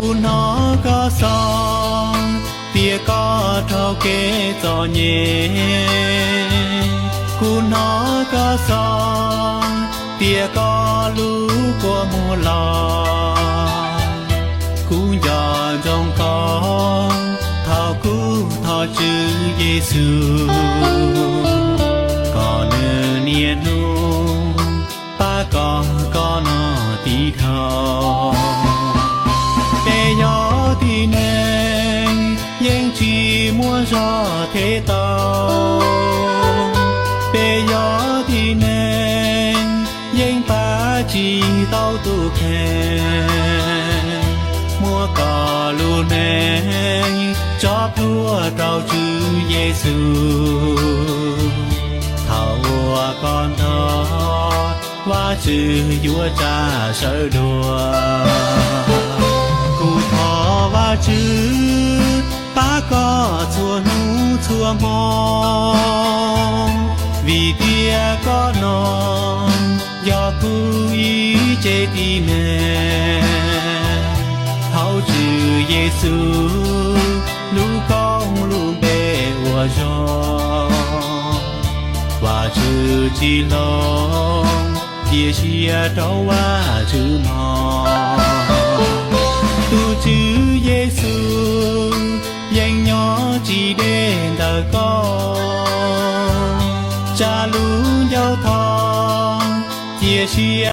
cú nó có son tia có thao kế cho nhẹ cú nó có son tia có lũ của mùa lò cú nhỏ trong con thao cú thao chữ Giêsu còn nửa niên nu ba con nó tí thao bé nhỏ thì nên nhưng chỉ muốn cho thế tao bé nhỏ thì nên nhưng ba chỉ tao tu khen mua cỏ luôn nên cho đua trao chữ Giêsu thảo con thọ và chữ vua cha sợ đùa cụ thọ và chữ ta có chua nú chua mong vì tia có non do cụ ý chế đi mẹ thảo chữ Giêsu lũ con luôn bê ua gió và chữ chỉ lòng địa chia trâu và chữ mò tu chữ Giêsu danh nhỏ chỉ đến đời con cha lũ giao thong địa chia